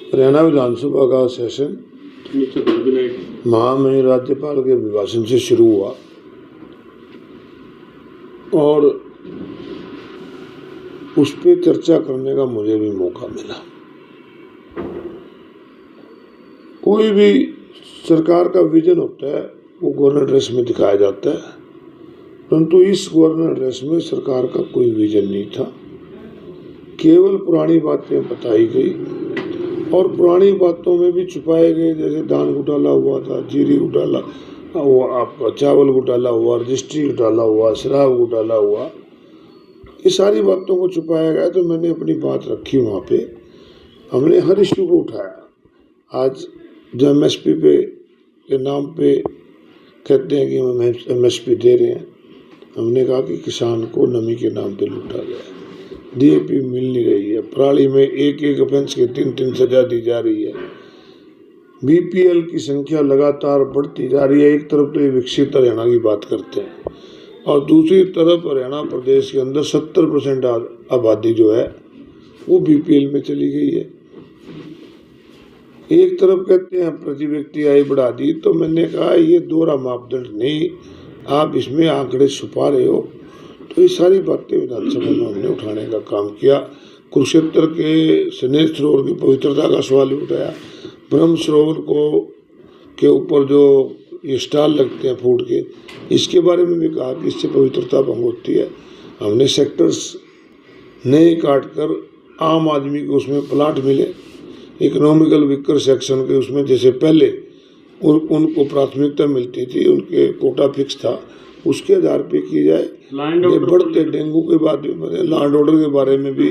हरियाणा विधानसभा का सेशन महामहिम राज्यपाल के अभिभाषण से शुरू हुआ और उस पर चर्चा करने का मुझे भी मौका मिला। कोई भी सरकार का विजन होता है वो गवर्नर ड्रेस में दिखाया जाता है, परंतु इस गवर्नर ड्रेस में सरकार का कोई विजन नहीं था। केवल पुरानी बातें बताई गई और पुरानी बातों में भी छुपाए गए, जैसे धान घोटाला हुआ था, जीरी घोटाला हुआ, आपका चावल घोटाला हुआ, रजिस्ट्री घोटाला हुआ, शराब घोटाला हुआ, ये सारी बातों को छुपाया गया। तो मैंने अपनी बात रखी वहाँ पे, हमने हर इश्यू को उठाया। आज जो MSP पे के नाम पे कहते हैं कि हम MSP दे रहे हैं, हमने कहा कि किसान को नमी के नाम पे लूटा गया है, DAP मिल नहीं रही है, पराली में एक ऑफेंस के 3 सजा दी जा रही है, BPL की संख्या लगातार बढ़ती जा रही है। एक तरफ तो ये विकसित हरियाणा की बात करते हैं और दूसरी तरफ हरियाणा प्रदेश के अंदर 70% आबादी जो है वो BPL में चली गई है। एक तरफ कहते हैं प्रति व्यक्ति आय बढ़ा दी, तो मैंने कहा ये दोहरा मापदंड नहीं, आप इसमें आंकड़े छुपा रहे हो। तो ये सारी बातें विधानसभा में हमने उठाने का काम किया। कुरुक्षेत्र के स्नेह सरोवर की पवित्रता का सवाल भी उठाया। ब्रह्म सरोवर के ऊपर जो ये स्टॉल लगते हैं फूड के, इसके बारे में भी कहा कि इससे पवित्रता भंग होती है। हमने सेक्टर्स नए काट कर आम आदमी को उसमें प्लाट मिले, इकोनॉमिकल वीकर सेक्शन के उसमें जैसे पहले उनको प्राथमिकता मिलती थी, उनके कोटा फिक्स था, उसके आधार पे की जाए। ये बढ़ते डेंगू के बाद भी लैंड ऑर्डर के बारे में भी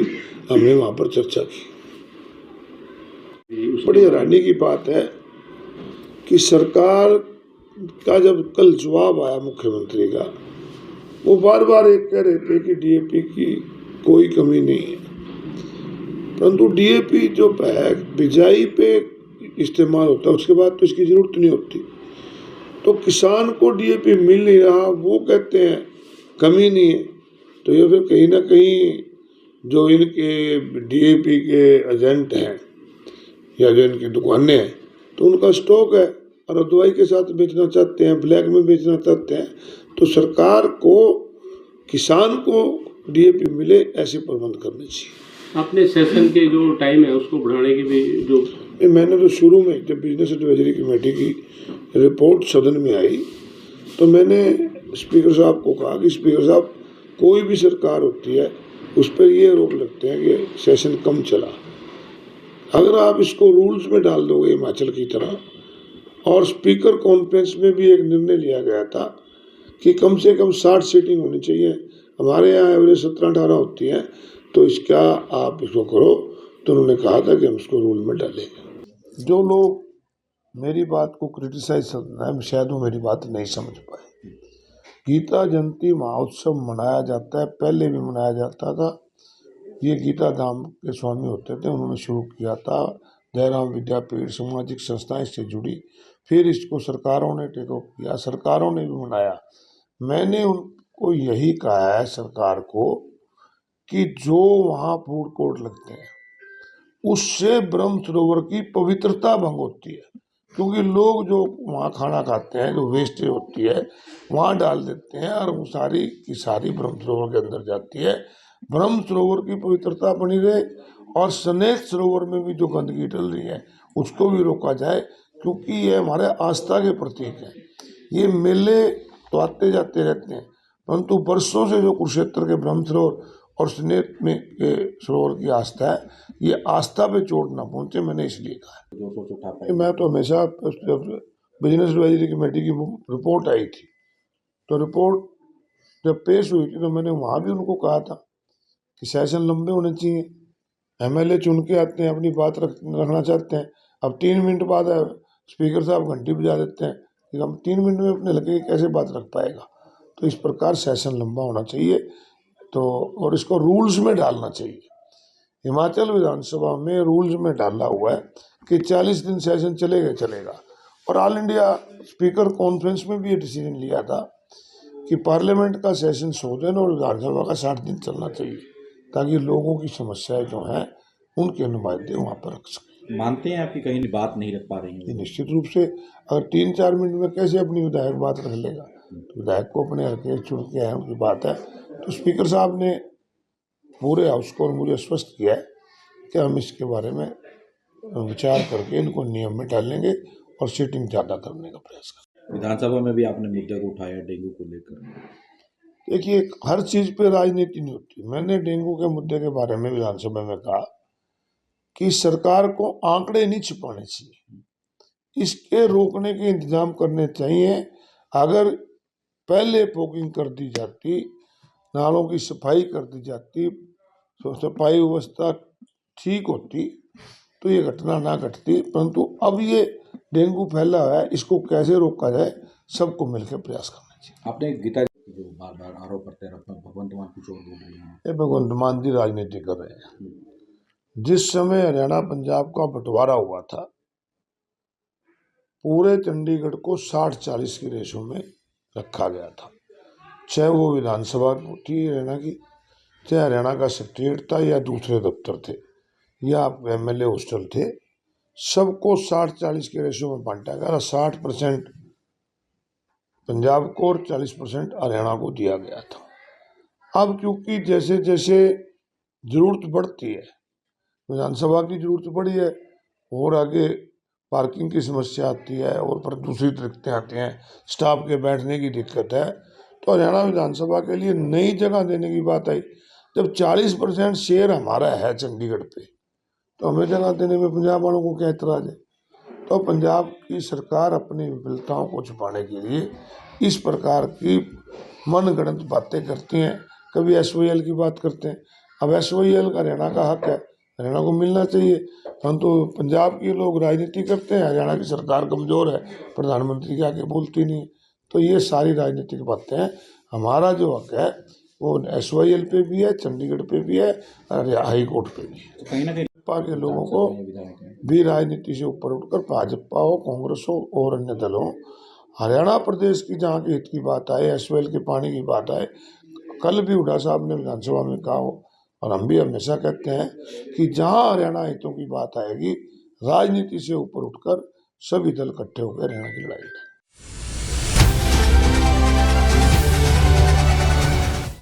हमने वहाँ पर चर्चा की। बड़ी हैरानी की बात है कि सरकार का जब कल जवाब आया मुख्यमंत्री का, वो बार बार एक कह रहे थे कि DAP की कोई कमी नहीं है, परंतु DAP जो बिजाई पे इस्तेमाल होता है उसके बाद तो इसकी जरूरत नहीं होती। तो किसान को DAP मिल नहीं रहा, वो कहते हैं कमी नहीं है। तो ये फिर कहीं ना कहीं जो इनके DAP के एजेंट हैं या जो इनकी दुकानें हैं, तो उनका स्टॉक है और दवाई के साथ बेचना चाहते हैं, ब्लैक में बेचना चाहते हैं। तो सरकार को किसान को DAP मिले ऐसे प्रबंध करने चाहिए। अपने सेशन के जो टाइम है उसको बढ़ाने की भी जो मैंने तो शुरू में जब बिजनेस एडवाइजरी कमेटी की रिपोर्ट सदन में आई तो मैंने स्पीकर साहब को कहा कि स्पीकर साहब, कोई भी सरकार होती है उस पर ये आरोप लगते हैं कि सेशन कम चला। अगर आप इसको रूल्स में डाल दोगे हिमाचल की तरह, और स्पीकर कॉन्फ्रेंस में भी एक निर्णय लिया गया था कि कम से कम 60 सीटिंग होनी चाहिए, हमारे यहाँ एवरेज 17-18 होती हैं, तो इसका आप इसको करो। तो उन्होंने कहा था कि हम इसको रूल में डालेंगे। जो लोग मेरी बात को क्रिटिसाइज करना है, शायद वो मेरी बात नहीं समझ पाए। गीता जयंती महोत्सव मनाया जाता है, पहले भी मनाया जाता था। ये गीता धाम के स्वामी होते थे, उन्होंने शुरू किया था। जयराम विद्यापीठ, सामाजिक संस्थाएं इससे जुड़ी, फिर इसको सरकारों ने टेक अप किया, सरकारों ने भी मनाया। मैंने उनको यही कहा है सरकार को कि जो वहाँ फूड कोर्ट लगते हैं उससे ब्रह्म सरोवर की पवित्रता भंग होती है, क्योंकि लोग जो वहाँ खाना खाते हैं, जो वेस्टेज होती है वहाँ डाल देते हैं और वो सारी की सारी ब्रह्म सरोवर के अंदर जाती है। ब्रह्म सरोवर की पवित्रता बनी रहे और स्नेह सरोवर में भी जो गंदगी डल रही है उसको भी रोका जाए, क्योंकि ये हमारे आस्था के प्रतीक हैं। ये मेले तो आते जाते रहते हैं, परंतु वर्षों से जो कुरुक्षेत्र के ब्रह्म सरोवर और स्नेह में के सरोवर की आस्था है, ये आस्था पे चोट ना पहुंचे, मैंने इसलिए कहा है। मैं तो हमेशा बिजनेस एडवाइजरी कमेटी की रिपोर्ट आई थी, तो रिपोर्ट जब पेश हुई थी तो मैंने वहाँ भी उनको कहा था कि सेशन लंबे होने चाहिए। MLA चुन के आते हैं, अपनी बात रखना चाहते हैं, अब 3 मिनट बाद स्पीकर साहब घंटी बजा देते हैं कि हम 3 मिनट में अपने लगे कैसे बात रख पाएगा। तो इस प्रकार सेशन लंबा होना चाहिए, तो और इसको रूल्स में डालना चाहिए। हिमाचल विधानसभा में रूल्स में डाला हुआ है कि 40 दिन सेशन चलेगा। और ऑल इंडिया स्पीकर कॉन्फ्रेंस में भी ये डिसीजन लिया था कि पार्लियामेंट का सेशन 100 दिन और विधानसभा का 60 दिन चलना चाहिए, ताकि लोगों की समस्याएं जो हैं उनके नुमाइंदे वहाँ पर रख सकें। मानते हैं आपकी कहीं बात नहीं रख पा रही ये हैं? निश्चित रूप से अगर 3-4 मिनट में कैसे अपनी विधायक बात रख लेगा, तो विधायक को अपने हल्के चुन के है, उनकी बात है। तो स्पीकर साहब ने पूरे हाउस को और मुझे स्पष्ट किया है कि हम इसके बारे में विचार करके इनको नियम में डालेंगे और सीटिंग ज़्यादा करने का प्रयास करेंगे। विधानसभा में भी आपने मुद्दे को उठाया डेंगू को लेकर। देखिए, हर चीज़ पे राजनीति नहीं होती। मैंने डेंगू के मुद्दे के बारे में विधानसभा में कहा कि सरकार को आंकड़े नहीं छिपाने चाहिए, इसके रोकने के इंतजाम करने चाहिए। अगर पहले फॉगिंग कर दी जाती, नालों की सफाई कर दी जाती, तो सफाई व्यवस्था ठीक होती, तो ये घटना ना घटती। परंतु अब ये डेंगू फैला हुआ है, इसको कैसे रोका जाए, सबको मिलकर प्रयास करना चाहिए। आपने गीता जो बार बार आरोप करते हैं भगवंत मान कुछ और बोल रही हैं। ये भगवंत मान की राजनीति कर रहे हैं। जिस समय हरियाणा पंजाब का बंटवारा हुआ था, पूरे चंडीगढ़ को 60-40 की रेशो में रखा गया था, चाहे वो विधानसभा थी हरियाणा की, चाहे हरियाणा का सेक्रेटरीट था या दूसरे दफ्तर थे या एमएलए हॉस्टल थे, सबको 60-40 के रेशो में बांटा गया। 60% पंजाब को और 40% हरियाणा को दिया गया था। अब क्योंकि जैसे जैसे जरूरत बढ़ती है, विधानसभा की जरूरत बढ़ी है और आगे पार्किंग की समस्या आती है और पर दूसरी दिक्कतें आती हैं, स्टाफ के बैठने की दिक्कत है, तो हरियाणा विधानसभा के लिए नई जगह देने की बात आई। जब 40% शेयर हमारा है चंडीगढ़ पे, तो हमें जगह देने में पंजाब वालों को क्या एतराज है? तो पंजाब की सरकार अपनी विफलताओं को छुपाने के लिए इस प्रकार की मनगढ़ंत बातें करती हैं। कभी SYL की बात करते हैं। अब SYL का हरियाणा का हक है, हरियाणा को मिलना चाहिए, परंतु पंजाब के लोग राजनीति करते हैं, हरियाणा की सरकार कमज़ोर है, प्रधानमंत्री के आगे बोलती नहीं। तो ये सारी राजनीतिक बातें हैं। हमारा जो हक है वो SYL पे भी है, चंडीगढ़ पे भी है और हाई कोर्ट पे भी है। तो कहीं ना कहीं भाजपा के लोगों को भी राजनीति से ऊपर उठकर, भाजपा हो, कांग्रेस हो और अन्य दल हो, हरियाणा प्रदेश की जहाँ की हित की बात आए, SYL के पानी की बात आए, कल भी हुड्डा साहब ने विधानसभा में कहा हो और हम भी हमेशा कहते हैं कि जहाँ हरियाणा हितों की बात आएगी, राजनीति से ऊपर उठकर सभी दल इकट्ठे होकर हरियाणा की लड़ाई लड़ेंगे।